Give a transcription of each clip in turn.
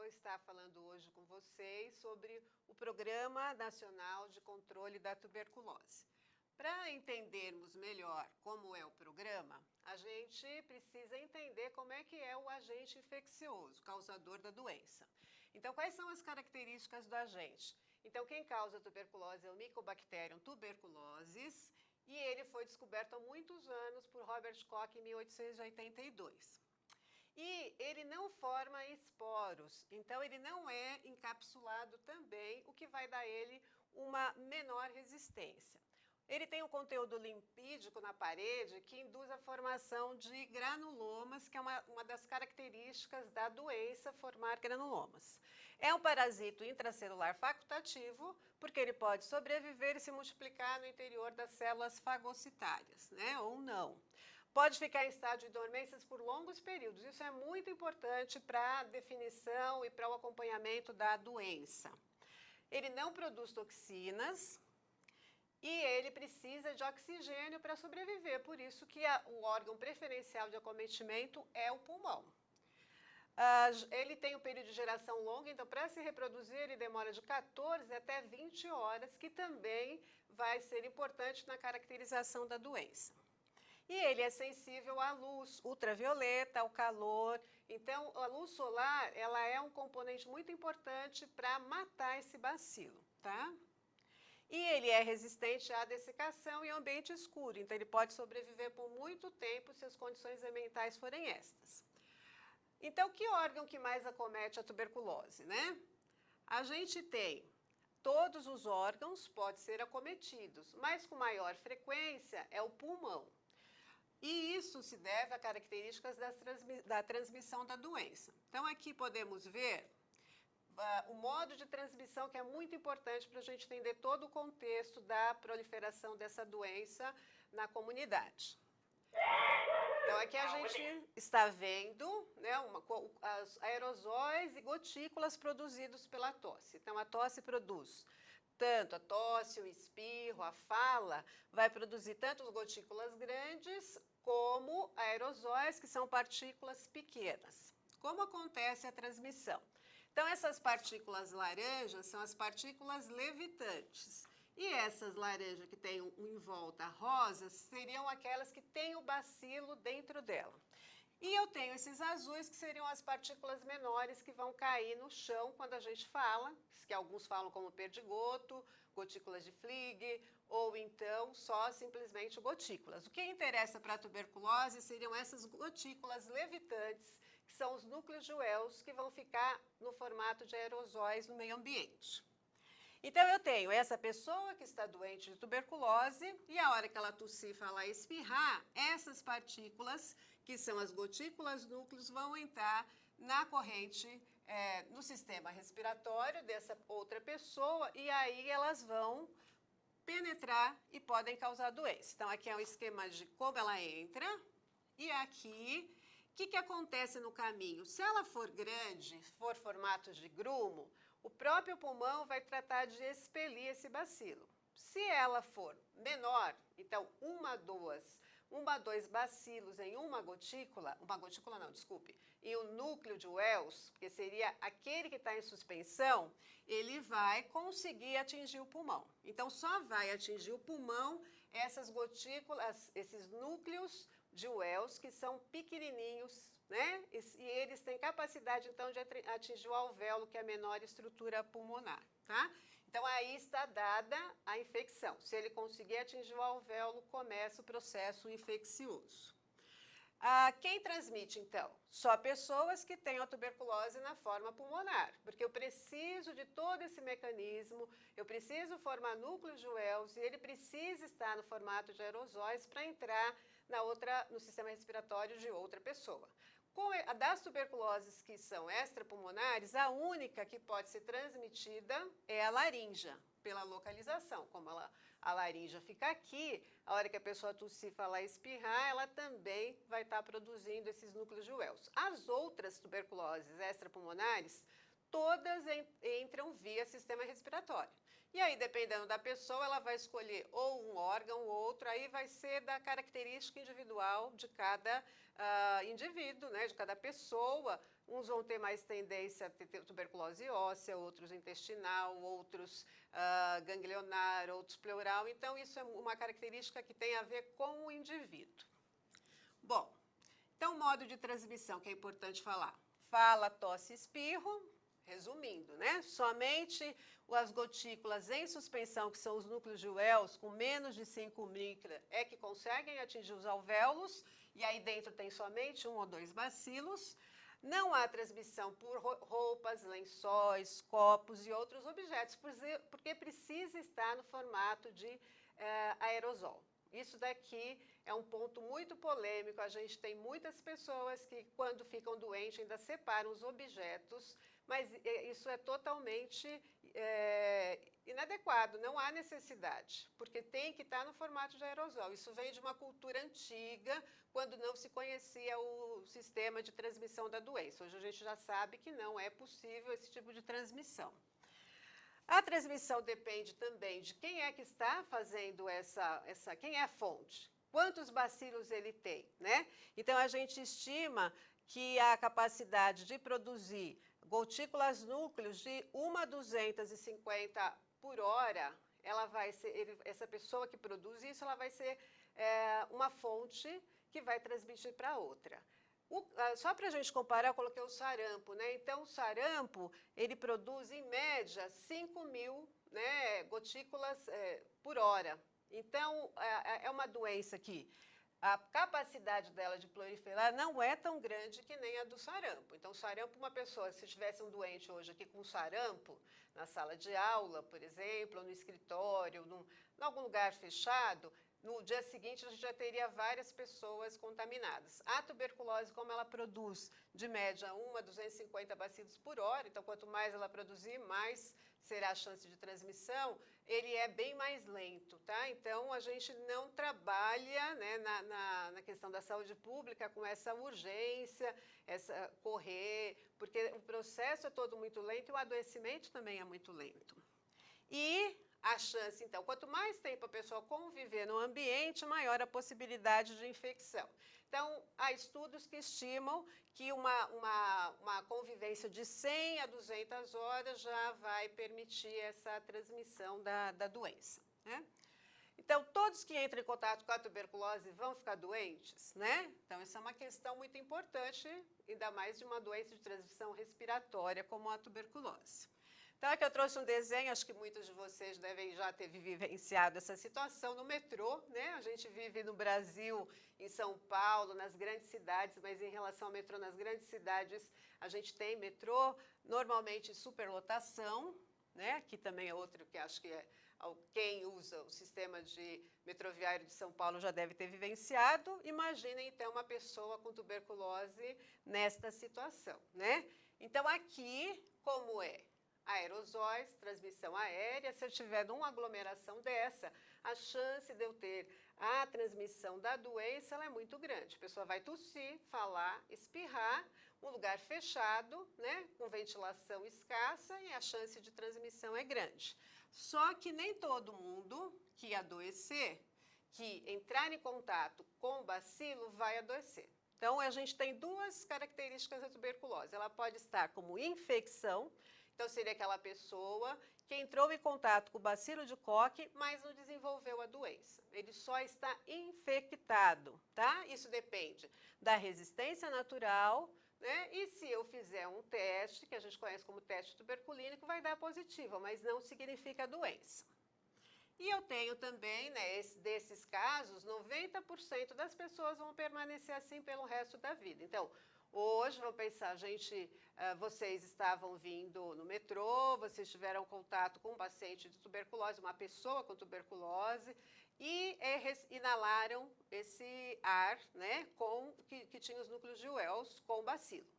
estar falando hoje com vocês sobre o Programa Nacional de Controle da Tuberculose. Para entendermos melhor como é o programa, a gente precisa entender como é que é o agente infeccioso, causador da doença. Então, quais são as características do agente? Então, quem causa tuberculose é o Mycobacterium tuberculosis e ele foi descoberto há muitos anos por Robert Koch em 1882. E ele não forma esporos, então ele não é encapsulado também, o que vai dar a ele uma menor resistência. Ele tem um conteúdo lipídico na parede que induz a formação de granulomas, que é uma das características da doença, formar granulomas. É um parasito intracelular facultativo, porque ele pode sobreviver e se multiplicar no interior das células fagocitárias, né, ou não. Pode ficar em estágio de dormência por longos períodos. Isso é muito importante para a definição e para o acompanhamento da doença. Ele não produz toxinas e ele precisa de oxigênio para sobreviver. Por isso que o órgão preferencial de acometimento é o pulmão. Ele tem um período de geração longo, então para se reproduzir ele demora de 14 até 20 horas, que também vai ser importante na caracterização da doença. E ele é sensível à luz ultravioleta, ao calor. Então, a luz solar, ela é um componente muito importante para matar esse bacilo, tá? E ele é resistente à dessecação em ambiente escuro. Então, ele pode sobreviver por muito tempo se as condições ambientais forem estas. Então, que órgão que mais acomete a tuberculose, né? A gente tem todos os órgãos podem ser acometidos, mas com maior frequência é o pulmão. E isso se deve a características da transmissão da doença. Então, aqui podemos ver o modo de transmissão, que é muito importante para a gente entender todo o contexto da proliferação dessa doença na comunidade. Então, aqui a gente está vendo, né, aerosóis e gotículas produzidos pela tosse. Então, a tosse produz tanto a tosse, o espirro, a fala, vai produzir tanto as gotículas grandes como aerosóis, que são partículas pequenas. Como acontece a transmissão? Então, essas partículas laranjas são as partículas levitantes. E essas laranjas que têm em volta rosas seriam aquelas que têm o bacilo dentro dela. E eu tenho esses azuis, que seriam as partículas menores que vão cair no chão quando a gente fala, que alguns falam como perdigoto, gotículas de Flig, ou então só simplesmente gotículas. O que interessa para a tuberculose seriam essas gotículas levitantes, que são os núcleos de Wells, que vão ficar no formato de aerosóis no meio ambiente. Então, eu tenho essa pessoa que está doente de tuberculose e a hora que ela tossir, falar e espirrar, essas partículas, que são as gotículas núcleos, vão entrar na corrente, no sistema respiratório dessa outra pessoa e aí elas vão penetrar e podem causar doença. Então, aqui é um esquema de como ela entra e aqui, o que acontece no caminho? Se ela for grande, for formato de grumo, o próprio pulmão vai tratar de expelir esse bacilo. Se ela for menor, então dois bacilos em uma gotícula não, desculpe, em um núcleo de Wells, que seria aquele que está em suspensão, ele vai conseguir atingir o pulmão. Então, só vai atingir o pulmão essas gotículas, esses núcleos de Wells, que são pequenininhos, né? E eles têm capacidade, então, de atingir o alvéolo, que é a menor estrutura pulmonar, tá? Então, aí está dada a infecção. Se ele conseguir atingir o alvéolo, começa o processo infeccioso. Quem transmite, então? Só pessoas que têm a tuberculose na forma pulmonar, porque eu preciso de todo esse mecanismo, eu preciso formar núcleos de Wells e ele precisa estar no formato de aerosóis para entrar no sistema respiratório de outra pessoa. Das tuberculoses que são extrapulmonares, a única que pode ser transmitida é a laríngea, pela localização. Como a laringe fica aqui, a hora que a pessoa tossir, falar e espirrar, ela também vai estar produzindo esses núcleos de Wells. As outras tuberculoses extrapulmonares, todas entram via sistema respiratório. E aí, dependendo da pessoa, ela vai escolher ou um órgão ou outro, aí vai ser da característica individual de cada indivíduo, né, de cada pessoa, uns vão ter mais tendência a ter tuberculose óssea, outros intestinal, outros ganglionar, outros pleural. Então, isso é uma característica que tem a ver com o indivíduo. Bom, então, modo de transmissão que é importante falar. Fala, tosse, espirro, resumindo, né? Somente as gotículas em suspensão, que são os núcleos de Wells, com menos de 5 micra, é que conseguem atingir os alvéolos, e aí dentro tem somente 1 ou 2 bacilos. Não há transmissão por roupas, lençóis, copos e outros objetos, porque precisa estar no formato de aerosol. Isso daqui é um ponto muito polêmico. A gente tem muitas pessoas que, quando ficam doentes, ainda separam os objetos, mas isso é totalmente inadequado, não há necessidade, porque tem que estar no formato de aerosol. Isso vem de uma cultura antiga, quando não se conhecia o sistema de transmissão da doença. Hoje a gente já sabe que não é possível esse tipo de transmissão. A transmissão depende também de quem é que está fazendo quem é a fonte, quantos bacilos ele tem, né? Então, a gente estima que a capacidade de produzir gotículas núcleos de 1 a 250 por hora, essa pessoa que produz isso, ela vai ser uma fonte que vai transmitir para outra. Só para a gente comparar, eu coloquei o sarampo, né? Então, o sarampo, ele produz, em média, 5.000, né, gotículas por hora. Então, é uma doença que a capacidade dela de proliferar não é tão grande que nem a do sarampo. Então, sarampo, uma pessoa, se tivesse um doente hoje aqui com sarampo, na sala de aula, por exemplo, ou no escritório, em algum lugar fechado, no dia seguinte a gente já teria várias pessoas contaminadas. A tuberculose, como ela produz de média 1 a 250 bacilos por hora, então quanto mais ela produzir, mais será a chance de transmissão, ele é bem mais lento, tá? Então a gente não trabalha, né, na questão da saúde pública com essa urgência, correr, porque o processo é todo muito lento e o adoecimento também é muito lento. E a chance, então, quanto mais tempo a pessoa conviver no ambiente, maior a possibilidade de infecção. Então, há estudos que estimam que uma convivência de 100 a 200 horas já vai permitir essa transmissão da doença, né? Então, todos que entram em contato com a tuberculose vão ficar doentes, né? Então, essa é uma questão muito importante, ainda mais de uma doença de transmissão respiratória como a tuberculose. Então, aqui eu trouxe um desenho, acho que muitos de vocês devem já ter vivenciado essa situação no metrô, né? A gente vive no Brasil, em São Paulo, nas grandes cidades, mas em relação ao metrô nas grandes cidades, a gente tem metrô, normalmente superlotação, né? Aqui também é outro que acho que quem usa o sistema de metroviário de São Paulo já deve ter vivenciado. Imaginem, então, uma pessoa com tuberculose nesta situação, né? Então, aqui, como é? Aerosóis, transmissão aérea, se eu tiver numa aglomeração dessa, a chance de eu ter a transmissão da doença ela é muito grande. A pessoa vai tossir, falar, espirrar, um lugar fechado, né, com ventilação escassa e a chance de transmissão é grande. Só que nem todo mundo que adoecer, que entrar em contato com o bacilo, vai adoecer. Então, a gente tem duas características da tuberculose. Ela pode estar como infecção. Então, seria aquela pessoa que entrou em contato com o bacilo de Koch, mas não desenvolveu a doença. Ele só está infectado, tá? Isso depende da resistência natural, né? E se eu fizer um teste, que a gente conhece como teste tuberculínico, vai dar positivo, mas não significa a doença. E eu tenho também, né, desses casos, 90% das pessoas vão permanecer assim pelo resto da vida. Então, hoje, vamos pensar, vocês estavam vindo no metrô, vocês tiveram contato com um paciente de tuberculose, uma pessoa com tuberculose, e inalaram esse ar, né, que tinha os núcleos de Wells com o bacilo.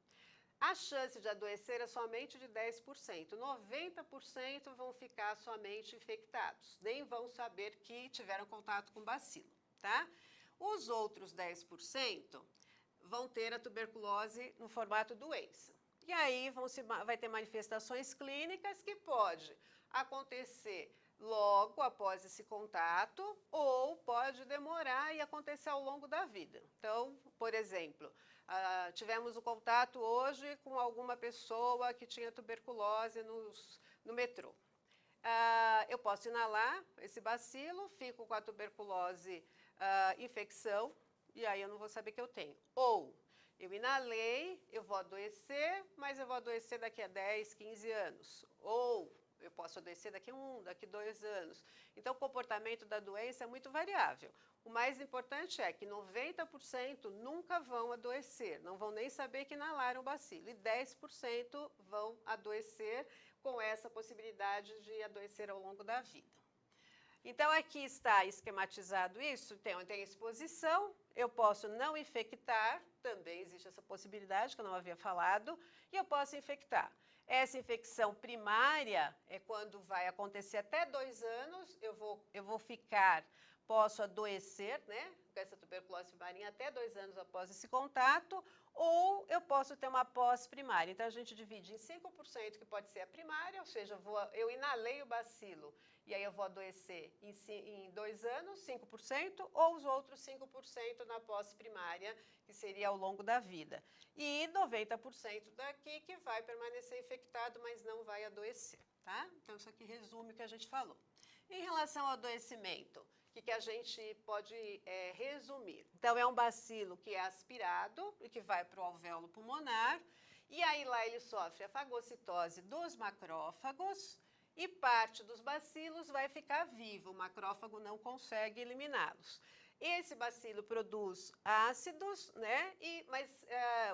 A chance de adoecer é somente de 10%. 90% vão ficar somente infectados, nem vão saber que tiveram contato com bacilo, tá? Os outros 10% vão ter a tuberculose no formato doença. E aí vai ter manifestações clínicas que pode acontecer logo após esse contato, ou pode demorar e acontecer ao longo da vida. Então, por exemplo, tivemos o contato hoje com alguma pessoa que tinha tuberculose no metrô. Eu posso inalar esse bacilo, fico com a tuberculose infecção, e aí eu não vou saber que eu tenho. Ou eu inalei, eu vou adoecer, mas eu vou adoecer daqui a 10, 15 anos. Ou eu posso adoecer daqui a 1, daqui a 2 anos. Então, o comportamento da doença é muito variável. O mais importante é que 90% nunca vão adoecer, não vão nem saber que inalaram o bacilo, e 10% vão adoecer com essa possibilidade de adoecer ao longo da vida. Então, aqui está esquematizado isso, tem exposição, eu posso não infectar, também existe essa possibilidade, que eu não havia falado, e eu posso infectar. Essa infecção primária é quando vai acontecer até 2 anos, eu vou ficar, posso adoecer, né, com essa tuberculose primária até 2 anos após esse contato, ou eu posso ter uma pós-primária. Então, a gente divide em 5% que pode ser a primária, ou seja, eu inalei o bacilo, e aí eu vou adoecer em 2 anos, 5%, ou os outros 5% na pós-primária, que seria ao longo da vida. E 90% daqui que vai permanecer infectado, mas não vai adoecer, tá? Então, isso aqui resume o que a gente falou. Em relação ao adoecimento, o que a gente pode resumir? Então, é um bacilo que é aspirado e que vai para o alvéolo pulmonar, e aí lá ele sofre a fagocitose dos macrófagos, e parte dos bacilos vai ficar vivo, o macrófago não consegue eliminá-los. Esse bacilo produz ácidos, né? Mas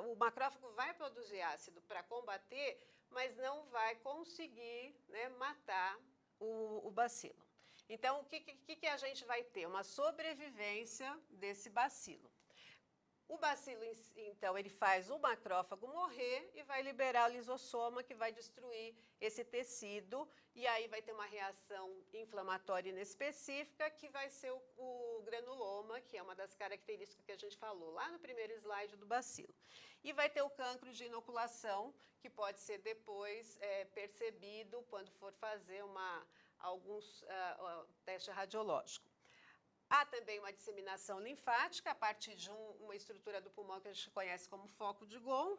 o macrófago vai produzir ácido para combater, mas não vai conseguir, né, matar o bacilo. Então, o que a gente vai ter? Uma sobrevivência desse bacilo. O bacilo, então, ele faz o macrófago morrer e vai liberar o lisossoma, que vai destruir esse tecido, e aí vai ter uma reação inflamatória inespecífica, que vai ser o granuloma, que é uma das características que a gente falou lá no primeiro slide do bacilo. E vai ter o cancro de inoculação, que pode ser depois percebido quando for fazer alguns testes radiológicos. Há também uma disseminação linfática a partir de uma estrutura do pulmão que a gente conhece como foco de Gom,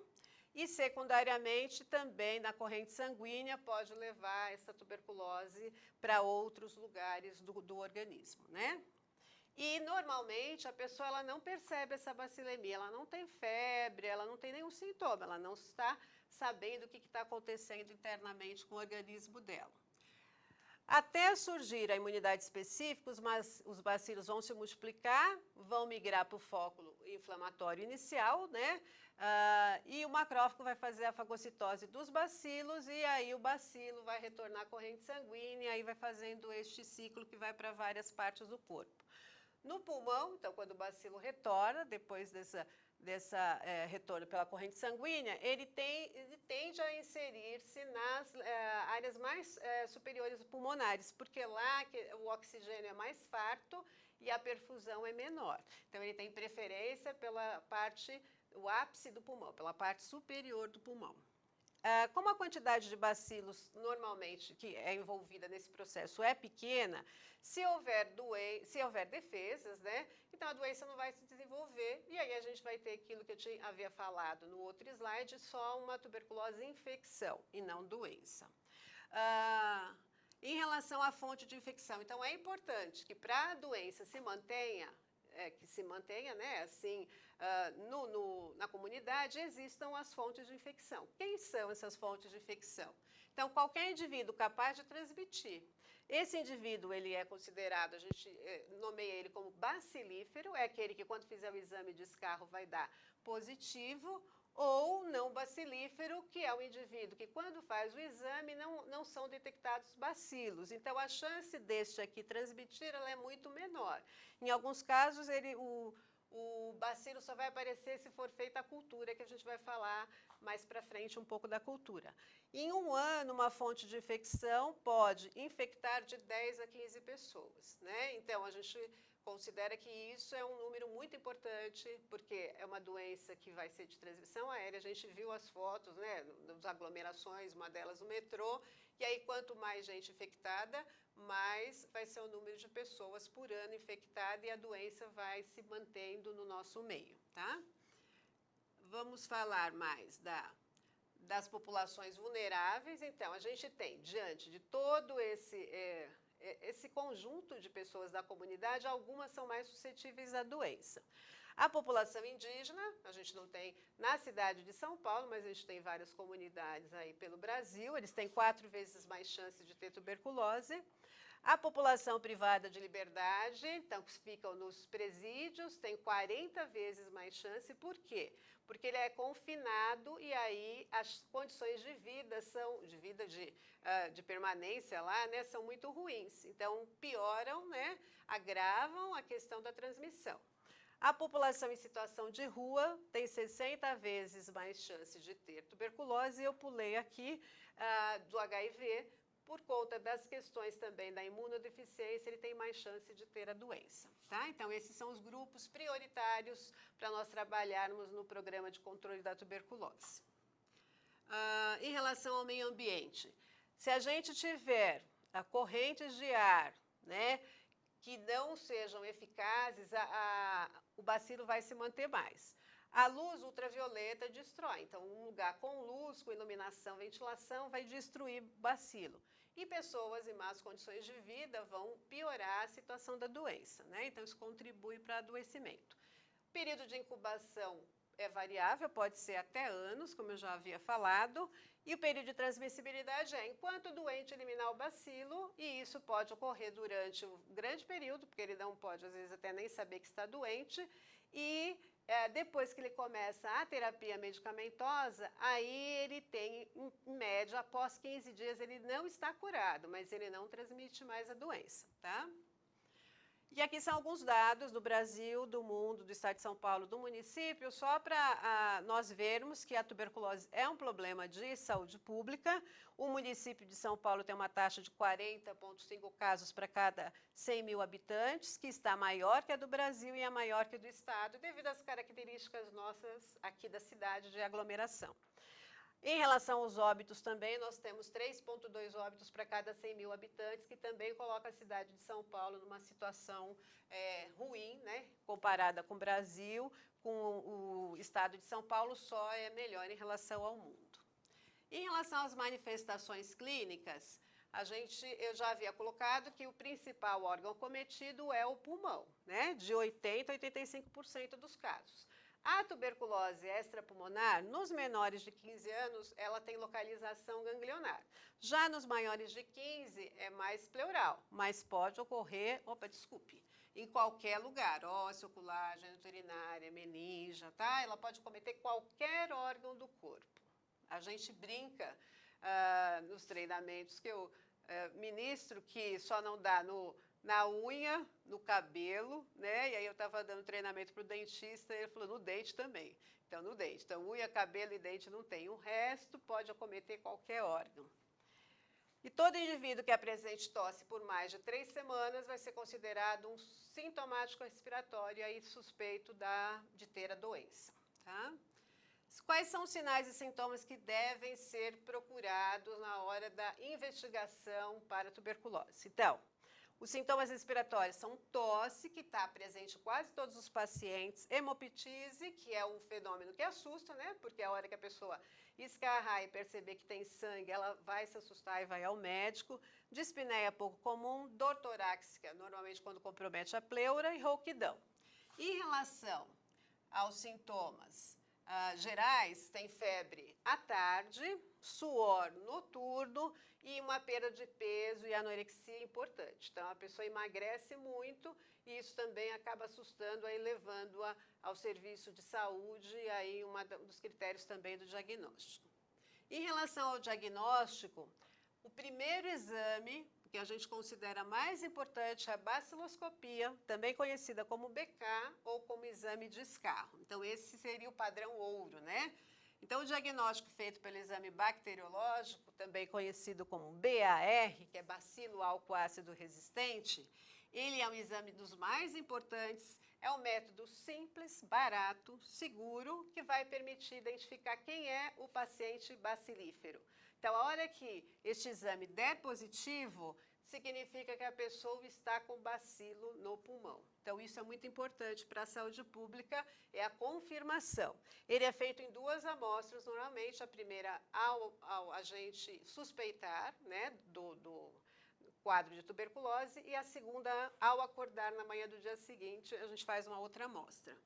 e secundariamente também na corrente sanguínea pode levar essa tuberculose para outros lugares do organismo, né? E normalmente a pessoa ela não percebe essa bacilemia, ela não tem febre, ela não tem nenhum sintoma, ela não está sabendo o que está acontecendo internamente com o organismo dela. Até surgir a imunidade específica, os bacilos vão se multiplicar, vão migrar para o foco inflamatório inicial, né? E o macrófago vai fazer a fagocitose dos bacilos, e aí o bacilo vai retornar à corrente sanguínea, e aí vai fazendo este ciclo que vai para várias partes do corpo. No pulmão, então, quando o bacilo retorna, depois dessa retorno pela corrente sanguínea, ele tende a inserir-se nas áreas mais superiores pulmonares, porque lá o oxigênio é mais farto e a perfusão é menor. Então, ele tem preferência pela parte, o ápice do pulmão, pela parte superior do pulmão. Como a quantidade de bacilos normalmente que é envolvida nesse processo é pequena, se houver defesas, né, então a doença não vai se desenvolver, e aí a gente vai ter aquilo que eu havia falado no outro slide, só uma tuberculose infecção e não doença. Em relação à fonte de infecção, então é importante que para a doença se mantenha, né, assim, na comunidade, existam as fontes de infecção. Quem são essas fontes de infecção? Então, qualquer indivíduo capaz de transmitir. Esse indivíduo, ele é considerado, a gente nomeia ele como bacilífero, é aquele que quando fizer o exame de escarro vai dar positivo, ou não bacilífero, que é o indivíduo que quando faz o exame não são detectados bacilos. Então, a chance deste aqui transmitir ela é muito menor. Em alguns casos, o bacilo só vai aparecer se for feita a cultura, que a gente vai falar mais para frente um pouco da cultura. Em um ano, uma fonte de infecção pode infectar de 10 a 15 pessoas, né? Então, a gente considera que isso é um número muito importante, porque é uma doença que vai ser de transmissão aérea. A gente viu as fotos, né, das aglomerações, uma delas no metrô, e aí quanto mais gente infectada, mais vai ser o número de pessoas por ano infectadas e a doença vai se mantendo no nosso meio, tá? Vamos falar mais das populações vulneráveis. Então, a gente tem, diante de todo esse conjunto de pessoas da comunidade, algumas são mais suscetíveis à doença. A população indígena, a gente não tem na cidade de São Paulo, mas a gente tem várias comunidades aí pelo Brasil, eles têm 4 vezes mais chance de ter tuberculose. A população privada de liberdade, então, que ficam nos presídios, tem 40 vezes mais chance. Por quê? Porque ele é confinado e aí as condições de vida de permanência lá, né, são muito ruins. Então, pioram, né, agravam a questão da transmissão. A população em situação de rua tem 60 vezes mais chance de ter tuberculose. Eu pulei aqui do HIV, por conta das questões também da imunodeficiência, ele tem mais chance de ter a doença, tá? Então, esses são os grupos prioritários para nós trabalharmos no programa de controle da tuberculose. Em relação ao meio ambiente, se a gente tiver correntes de ar, né, que não sejam eficazes, o bacilo vai se manter mais. A luz ultravioleta destrói, então um lugar com luz, com iluminação, ventilação, vai destruir bacilo. E pessoas em más condições de vida vão piorar a situação da doença, né? Então isso contribui para adoecimento. Período de incubação é variável, pode ser até anos, como eu já havia falado, e o período de transmissibilidade é enquanto o doente eliminar o bacilo, e isso pode ocorrer durante um grande período, porque ele não pode, às vezes, até nem saber que está doente, e depois que ele começa a terapia medicamentosa, aí ele tem, em média, após 15 dias, ele não está curado, mas ele não transmite mais a doença, tá? E aqui são alguns dados do Brasil, do mundo, do estado de São Paulo, do município, só para nós vermos que a tuberculose é um problema de saúde pública. O município de São Paulo tem uma taxa de 40,5 casos para cada 100 mil habitantes, que está maior que a do Brasil e é maior que a do estado, devido às características nossas aqui da cidade de aglomeração. Em relação aos óbitos também, nós temos 3,2 óbitos para cada 100 mil habitantes, que também coloca a cidade de São Paulo numa situação ruim, né? Comparada com o Brasil, com o estado de São Paulo só é melhor em relação ao mundo. Em relação às manifestações clínicas, eu já havia colocado que o principal órgão cometido é o pulmão, né? De 80% a 85% dos casos. A tuberculose extrapulmonar, nos menores de 15 anos, ela tem localização ganglionar. Já nos maiores de 15, é mais pleural, mas pode ocorrer, em qualquer lugar, ósseo, ocular, geniturinária, meninge, tá? Ela pode cometer qualquer órgão do corpo. A gente brinca nos treinamentos que eu ministro que só não dá na unha, no cabelo, né? E aí eu estava dando treinamento para o dentista e ele falou, no dente também. Então, no dente. Então, unha, cabelo e dente não tem. O resto pode acometer qualquer órgão. E todo indivíduo que apresente tosse por mais de 3 semanas vai ser considerado um sintomático respiratório e aí suspeito de ter a doença, tá? Quais são os sinais e sintomas que devem ser procurados na hora da investigação para tuberculose? Então, os sintomas respiratórios são tosse, que está presente em quase todos os pacientes, hemoptise, que é um fenômeno que assusta, né? Porque a hora que a pessoa escarrar e perceber que tem sangue, ela vai se assustar e vai ao médico. Dispneia pouco comum, dor torácica, normalmente quando compromete a pleura, e rouquidão. Em relação aos sintomas gerais, tem febre à tarde, suor noturno e uma perda de peso e anorexia importante. Então, a pessoa emagrece muito e isso também acaba assustando, aí levando-a ao serviço de saúde, e aí um dos critérios também do diagnóstico. Em relação ao diagnóstico, o primeiro exame que a gente considera mais importante é a baciloscopia, também conhecida como BK ou como exame de escarro. Então, esse seria o padrão ouro, né? Então, o diagnóstico feito pelo exame bacteriológico, também conhecido como BAR, que é bacilo álcool ácido resistente, ele é um exame dos mais importantes, é um método simples, barato, seguro, que vai permitir identificar quem é o paciente bacilífero. Então, a hora que este exame der positivo, significa que a pessoa está com bacilo no pulmão. Então, isso é muito importante para a saúde pública, é a confirmação. Ele é feito em 2 amostras, normalmente, a primeira ao a gente suspeitar, né, do quadro de tuberculose, e a segunda, ao acordar na manhã do dia seguinte, a gente faz uma outra amostra.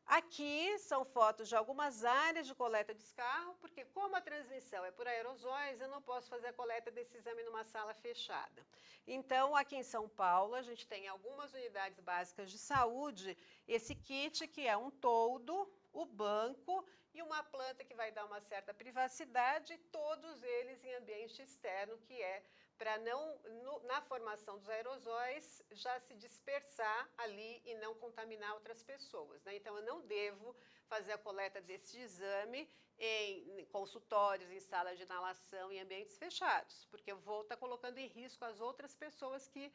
Aqui são fotos de algumas áreas de coleta de escarro, porque como a transmissão é por aerosóis, eu não posso fazer a coleta desse exame numa sala fechada. Então, aqui em São Paulo, a gente tem algumas unidades básicas de saúde, esse kit que é um toldo, o banco e uma planta que vai dar uma certa privacidade, todos eles em ambiente externo, que é para não, na formação dos aerosóis, já se dispersar ali e não contaminar outras pessoas, né? Então, eu não devo fazer a coleta desse exame em consultórios, em salas de inalação, em ambientes fechados, porque eu vou estar colocando em risco as outras pessoas que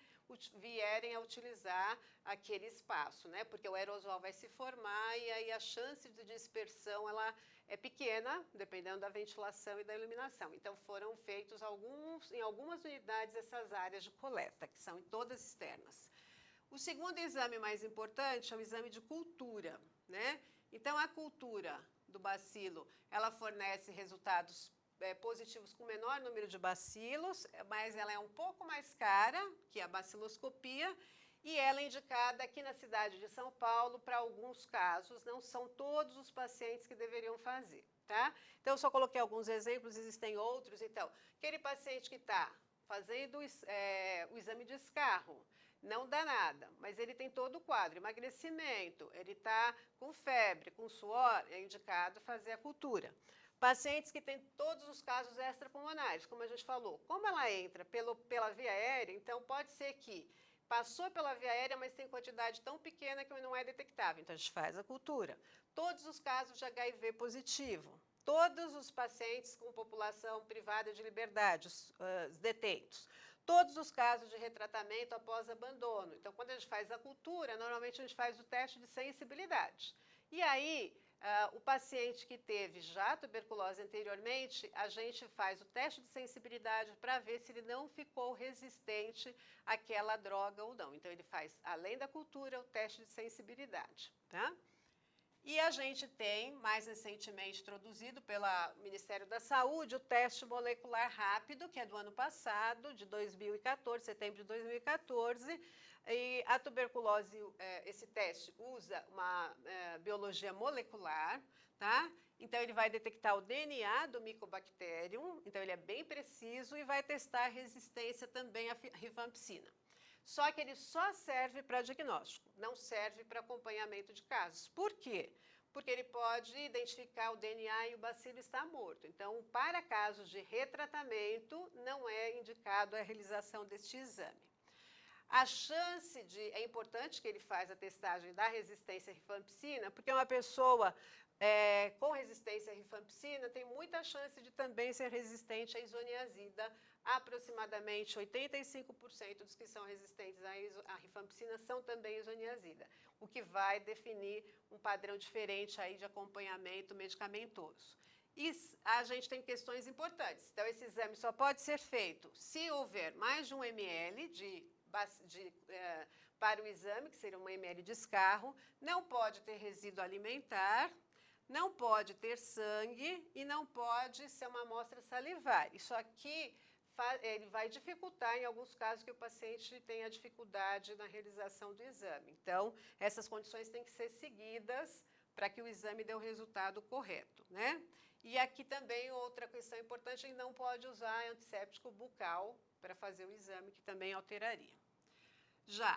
vierem a utilizar aquele espaço, né? Porque o aerosol vai se formar e aí a chance de dispersão, ela é pequena, dependendo da ventilação e da iluminação. Então, foram feitos em algumas unidades essas áreas de coleta, que são em todas externas. O segundo exame mais importante é o exame de cultura, né? Então, a cultura do bacilo, ela fornece resultados positivos com menor número de bacilos, mas ela é um pouco mais cara que a baciloscopia, e ela é indicada aqui na cidade de São Paulo para alguns casos, não são todos os pacientes que deveriam fazer, tá? Então, eu só coloquei alguns exemplos, existem outros. Então, aquele paciente que está fazendo o exame de escarro, não dá nada, mas ele tem todo o quadro, emagrecimento, ele está com febre, com suor, é indicado fazer a cultura. Pacientes que têm todos os casos extrapulmonares, como a gente falou, como ela entra pela via aérea, então pode ser que passou pela via aérea, mas tem quantidade tão pequena que não é detectável. Então, a gente faz a cultura. Todos os casos de HIV positivo, todos os pacientes com população privada de liberdade, os detentos, todos os casos de retratamento após abandono. Então, quando a gente faz a cultura, normalmente a gente faz o teste de sensibilidade. E aí, o paciente que teve já tuberculose anteriormente, a gente faz o teste de sensibilidade para ver se ele não ficou resistente àquela droga ou não. Então, ele faz, além da cultura, o teste de sensibilidade, tá? E a gente tem, mais recentemente introduzido pelo Ministério da Saúde, o teste molecular rápido, que é do ano passado, de 2014, setembro de 2014, e a tuberculose, esse teste usa uma biologia molecular, tá? Então, ele vai detectar o DNA do Mycobacterium, então ele é bem preciso e vai testar a resistência também à rifampicina. Só que ele só serve para diagnóstico, não serve para acompanhamento de casos. Por quê? Porque ele pode identificar o DNA e o bacilo está morto. Então, para casos de retratamento, não é indicado a realização deste exame. A chance é importante que ele faça a testagem da resistência à rifampicina, porque uma pessoa com resistência à rifampicina tem muita chance de também ser resistente à isoniazida. Aproximadamente 85% dos que são resistentes à rifampicina são também isoniazida, o que vai definir um padrão diferente aí de acompanhamento medicamentoso. E a gente tem questões importantes. Então, esse exame só pode ser feito se houver mais de 1 ml para o exame, que seria 1 ml de escarro, não pode ter resíduo alimentar, não pode ter sangue e não pode ser uma amostra salivar. Isso aqui ele vai dificultar, em alguns casos, que o paciente tenha dificuldade na realização do exame. Então, essas condições têm que ser seguidas para que o exame dê o resultado correto, né? E aqui também outra questão importante, ele não pode usar antisséptico bucal para fazer o exame, que também alteraria. Já,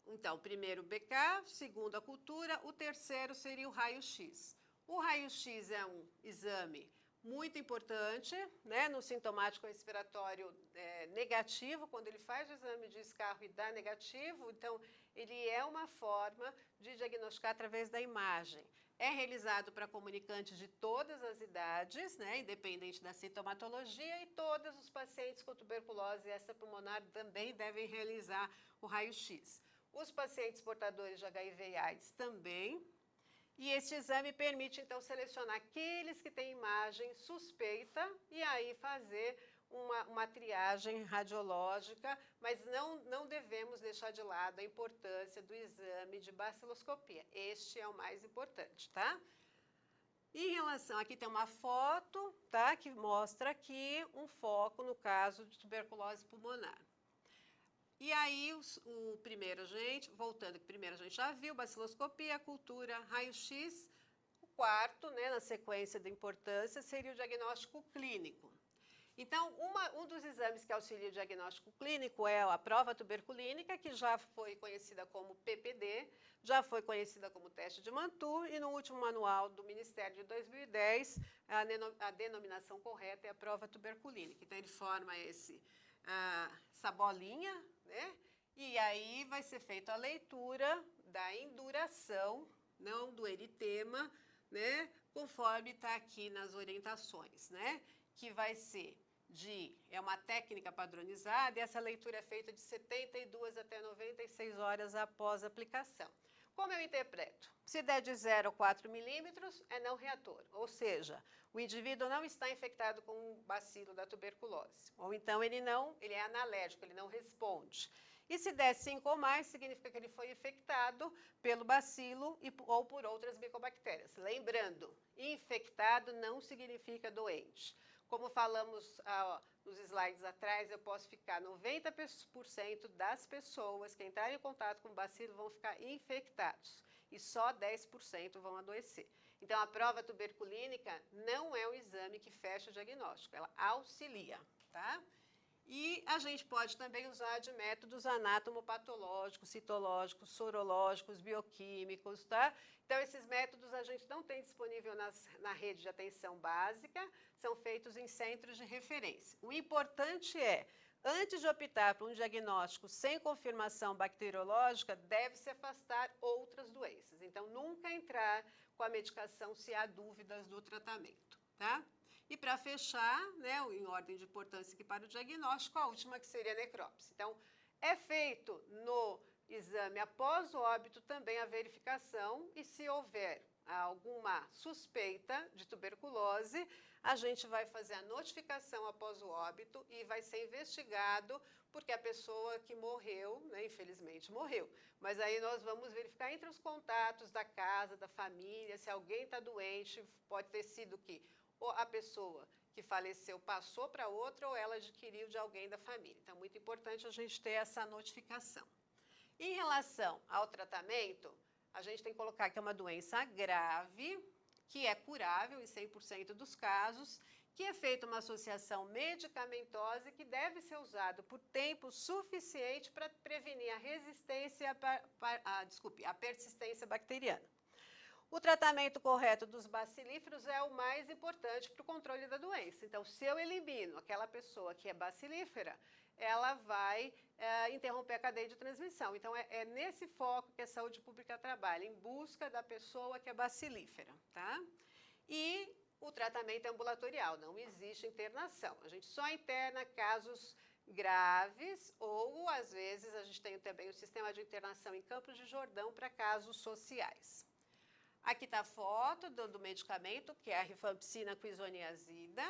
então, primeiro o BK, segundo a cultura, o terceiro seria o raio-x. O raio-x é um exame muito importante, né, no sintomático respiratório negativo, quando ele faz o exame de escarro e dá negativo, então ele é uma forma de diagnosticar através da imagem. É realizado para comunicantes de todas as idades, né, independente da sintomatologia, e todos os pacientes com tuberculose extrapulmonar também devem realizar o raio-x. Os pacientes portadores de HIV e AIDS também. E este exame permite, então, selecionar aqueles que têm imagem suspeita e aí fazer uma triagem radiológica, mas não devemos deixar de lado a importância do exame de baciloscopia. Este é o mais importante, tá? Em relação, aqui tem uma foto, tá? Que mostra aqui um foco no caso de tuberculose pulmonar. E aí, o primeiro voltando, que primeiro a gente já viu, baciloscopia, cultura, raio-x. O quarto, né, na sequência da importância, seria o diagnóstico clínico. Então, um dos exames que auxilia o diagnóstico clínico é a prova tuberculínica, que já foi conhecida como PPD, já foi conhecida como teste de Mantoux, e no último manual do Ministério de 2010, a denominação correta é a prova tuberculínica. Então, ele forma essa bolinha, né? E aí vai ser feita a leitura da induração, não do eritema, né? Conforme está aqui nas orientações, né? Que vai ser é uma técnica padronizada, e essa leitura é feita de 72 até 96 horas após a aplicação. Como eu interpreto? Se der de 0 a 4 milímetros, é não reator, ou seja, o indivíduo não está infectado com o bacilo da tuberculose, ou então ele é analérgico, ele não responde. E se der 5 ou mais, significa que ele foi infectado pelo bacilo ou por outras micobactérias. Lembrando, infectado não significa doente. Como falamos nos slides atrás, eu posso ficar 90% das pessoas que entrarem em contato com o bacilo vão ficar infectados e só 10% vão adoecer. Então, a prova tuberculínica não é um exame que fecha o diagnóstico, ela auxilia, tá? E a gente pode também usar de métodos anatomopatológicos, citológicos, sorológicos, bioquímicos, tá? Então, esses métodos a gente não tem disponível na rede de atenção básica, são feitos em centros de referência. O importante é, antes de optar por um diagnóstico sem confirmação bacteriológica, deve-se afastar outras doenças. Então, nunca entrar com a medicação se há dúvidas do tratamento, tá? E para fechar, né, em ordem de importância aqui para o diagnóstico, a última que seria a necrópsia. Então, é feito no exame após o óbito também a verificação, e se houver alguma suspeita de tuberculose, a gente vai fazer a notificação após o óbito e vai ser investigado, porque a pessoa que morreu, né, infelizmente morreu. Mas aí nós vamos verificar entre os contatos da casa, da família, se alguém está doente, pode ter sido que a pessoa que faleceu passou para outra ou ela adquiriu de alguém da família. Então, é muito importante a gente ter essa notificação. Em relação ao tratamento, a gente tem que colocar que é uma doença grave, que é curável em 100% dos casos, que é feita uma associação medicamentosa e que deve ser usado por tempo suficiente para prevenir a resistência, a persistência bacteriana. O tratamento correto dos bacilíferos é o mais importante para o controle da doença. Então, se eu elimino aquela pessoa que é bacilífera, ela vai interromper a cadeia de transmissão. Então, é nesse foco que a saúde pública trabalha, em busca da pessoa que é bacilífera, tá? E o tratamento é ambulatorial, não existe internação. A gente só interna casos graves ou, às vezes, a gente tem também o sistema de internação em Campos de Jordão para casos sociais. Aqui está a foto do medicamento, que é a rifampicina com isoniazida.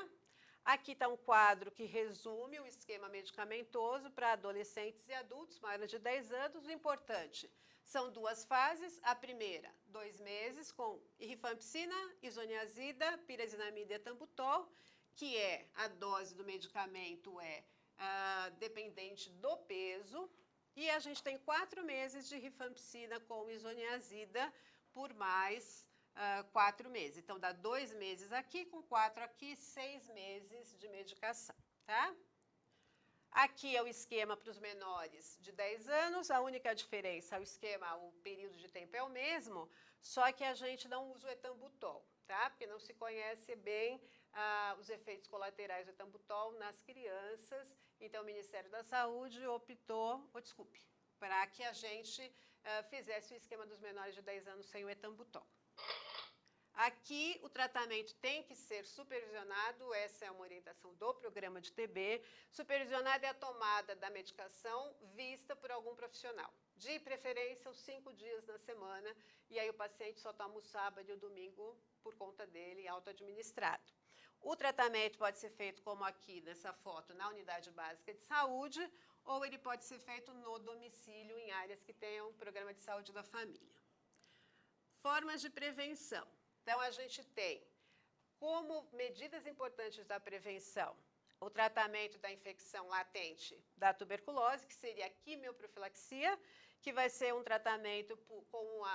Aqui está um quadro que resume o esquema medicamentoso para adolescentes e adultos maiores de 10 anos. O importante, são 2 fases. A primeira, 2 meses, com rifampicina, isoniazida, pirazinamida e etambutol, que é a dose do medicamento dependente do peso. E a gente tem 4 meses de rifampicina com isoniazida, por mais 4 meses. Então, dá 2 meses aqui, com 4 aqui, 6 meses de medicação, tá? Aqui é o esquema para os menores de 10 anos, a única diferença, o período de tempo é o mesmo, só que a gente não usa o etambutol, tá? Porque não se conhece bem os efeitos colaterais do etambutol nas crianças, então o Ministério da Saúde optou, para que a gente fizesse o esquema dos menores de 10 anos sem o etambutol. Aqui, o tratamento tem que ser supervisionado, essa é uma orientação do programa de TB. Supervisionada é a tomada da medicação vista por algum profissional. De preferência, os 5 dias na semana, e aí o paciente só toma o sábado e o domingo por conta dele, auto-administrado. O tratamento pode ser feito, como aqui nessa foto, na unidade básica de saúde, ou ele pode ser feito no domicílio, em áreas que tenham um programa de saúde da família. Formas de prevenção. Então, a gente tem como medidas importantes da prevenção o tratamento da infecção latente da tuberculose, que seria a quimioprofilaxia, que vai ser um tratamento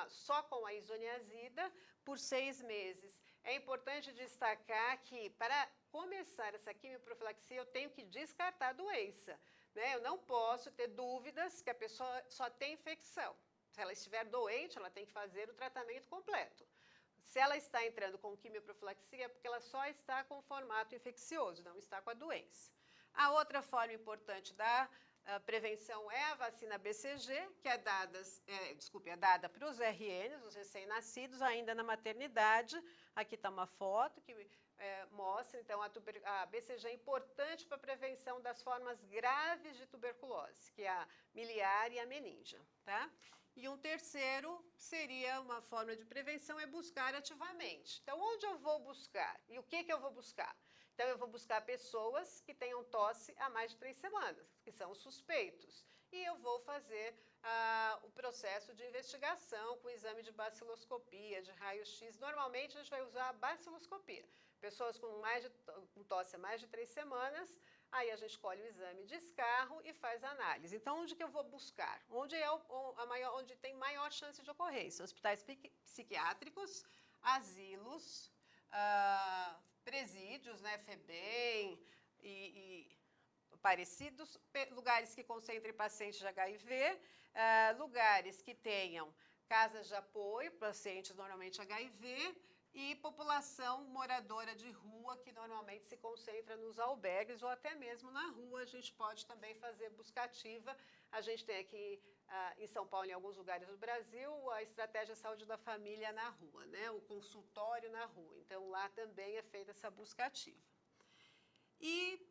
só com a isoniazida por 6 meses. É importante destacar que, para começar essa quimioprofilaxia, eu tenho que descartar a doença, né? Eu não posso ter dúvidas que a pessoa só tem infecção. Se ela estiver doente, ela tem que fazer o tratamento completo. Se ela está entrando com quimioprofilaxia, é porque ela só está com o formato infeccioso, não está com a doença. A outra forma importante da prevenção é a vacina BCG, que é dada para os RNs, os recém-nascidos, ainda na maternidade. Aqui está uma foto que mostra, então, a BCG é importante para a prevenção das formas graves de tuberculose, que é a miliar e a meningea, tá? E um terceiro seria uma forma de prevenção, é buscar ativamente. Então, onde eu vou buscar? E o que eu vou buscar? Então, eu vou buscar pessoas que tenham tosse há mais de 3 semanas, que são suspeitos. E eu vou fazer o processo de investigação com o exame de baciloscopia, de raio-x. Normalmente, a gente vai usar a baciloscopia. Pessoas com tosse há mais de 3 semanas, aí a gente colhe o exame de escarro e faz análise. Então, onde que eu vou buscar? Onde tem maior chance de ocorrência? Hospitais psiquiátricos, asilos, presídios, né, FEBEM e parecidos, lugares que concentrem pacientes de HIV, lugares que tenham casas de apoio, pacientes normalmente HIV, e população moradora de rua, que normalmente se concentra nos albergues ou até mesmo na rua. A gente pode também fazer busca ativa. A gente tem aqui em São Paulo, em alguns lugares do Brasil, a estratégia saúde da família na rua, né? O consultório na rua. Então, lá também é feita essa busca ativa. E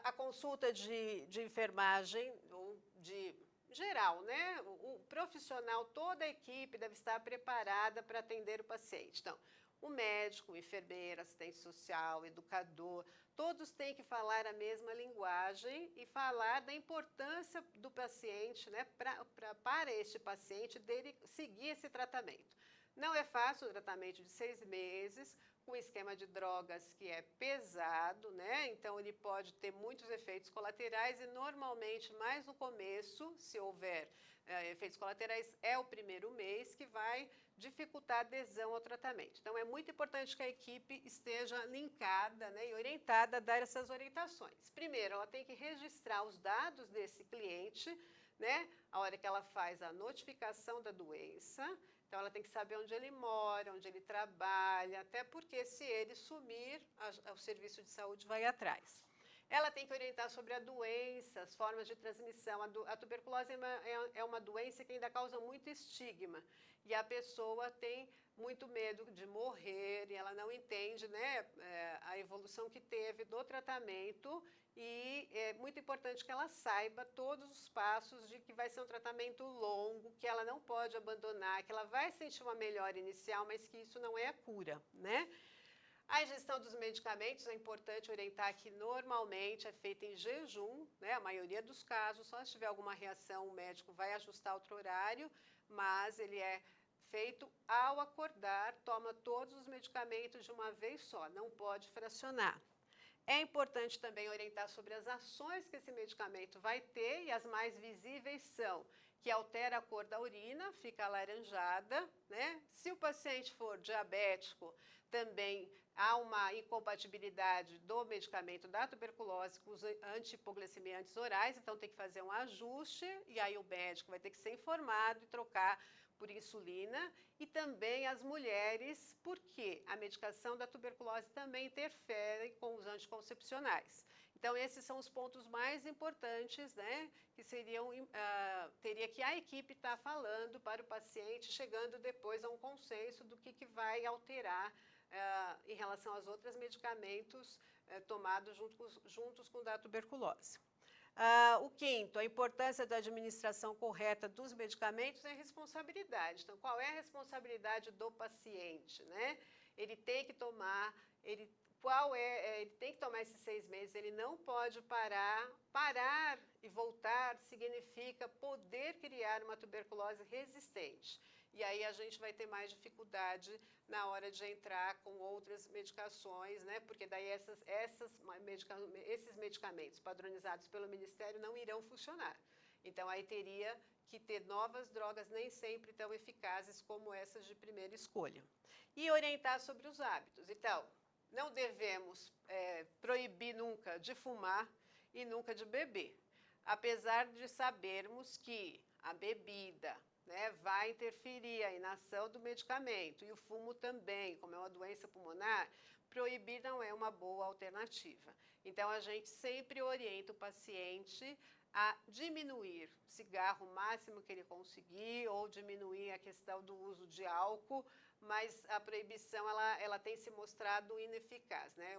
a consulta de enfermagem, ou de geral, né? O profissional, toda a equipe deve estar preparada para atender o paciente. Então, o médico, o enfermeiro, assistente social, educador, todos têm que falar a mesma linguagem e falar da importância do paciente, né, para este paciente, dele seguir esse tratamento. Não é fácil o tratamento de 6 meses, com esquema de drogas que é pesado, né? Então, ele pode ter muitos efeitos colaterais e, normalmente, mais no começo, se houver efeitos colaterais, é o primeiro mês que vai dificultar a adesão ao tratamento. Então, é muito importante que a equipe esteja linkada, né, e orientada a dar essas orientações. Primeiro, ela tem que registrar os dados desse cliente, né, a hora que ela faz a notificação da doença. Então, ela tem que saber onde ele mora, onde ele trabalha, até porque se ele sumir, o serviço de saúde vai atrás. Ela tem que orientar sobre a doença, as formas de transmissão. A tuberculose é uma doença que ainda causa muito estigma. E a pessoa tem muito medo de morrer, e ela não entende, né, a evolução que teve do tratamento. E é muito importante que ela saiba todos os passos de que vai ser um tratamento longo, que ela não pode abandonar, que ela vai sentir uma melhora inicial, mas que isso não é a cura, né? A ingestão dos medicamentos é importante orientar que normalmente é feita em jejum, né? A maioria dos casos, só se tiver alguma reação, o médico vai ajustar outro horário, mas ele é feito ao acordar, toma todos os medicamentos de uma vez só, não pode fracionar. É importante também orientar sobre as ações que esse medicamento vai ter, e as mais visíveis são que altera a cor da urina, fica alaranjada, né? Se o paciente for diabético, também há uma incompatibilidade do medicamento da tuberculose com os antihipoglicemiantes orais, então tem que fazer um ajuste, e aí o médico vai ter que ser informado e trocar por insulina. E também as mulheres, porque a medicação da tuberculose também interfere com os anticoncepcionais. Então, esses são os pontos mais importantes, né, que teria que a equipe estar falando para o paciente, chegando depois a um consenso do que vai alterar em relação aos outros medicamentos tomados juntos com o da tuberculose. O quinto, a importância da administração correta dos medicamentos é responsabilidade. Então, qual é a responsabilidade do paciente, né? Ele tem que tomar, ele ele tem que tomar esses 6 meses, ele não pode parar. Parar e voltar significa poder criar uma tuberculose resistente. E aí a gente vai ter mais dificuldade na hora de entrar com outras medicações, né? Porque daí esses medicamentos padronizados pelo Ministério não irão funcionar. Então aí teria que ter novas drogas nem sempre tão eficazes como essas de primeira escolha. E orientar sobre os hábitos. Então, não devemos proibir nunca de fumar e nunca de beber. Apesar de sabermos que a bebida, né, vai interferir aí na ação do medicamento e o fumo também, como é uma doença pulmonar, proibir não é uma boa alternativa. Então, a gente sempre orienta o paciente a diminuir cigarro o máximo que ele conseguir ou diminuir a questão do uso de álcool, mas a proibição ela tem se mostrado ineficaz, né?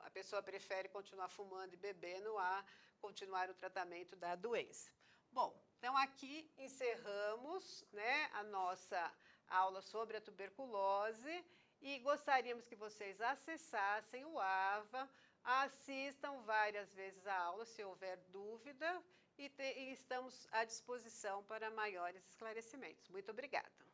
A pessoa prefere continuar fumando e bebendo a continuar o tratamento da doença. Bom, então aqui encerramos, né, a nossa aula sobre a tuberculose e gostaríamos que vocês acessassem o AVA, assistam várias vezes a aula se houver dúvida e estamos à disposição para maiores esclarecimentos. Muito obrigada.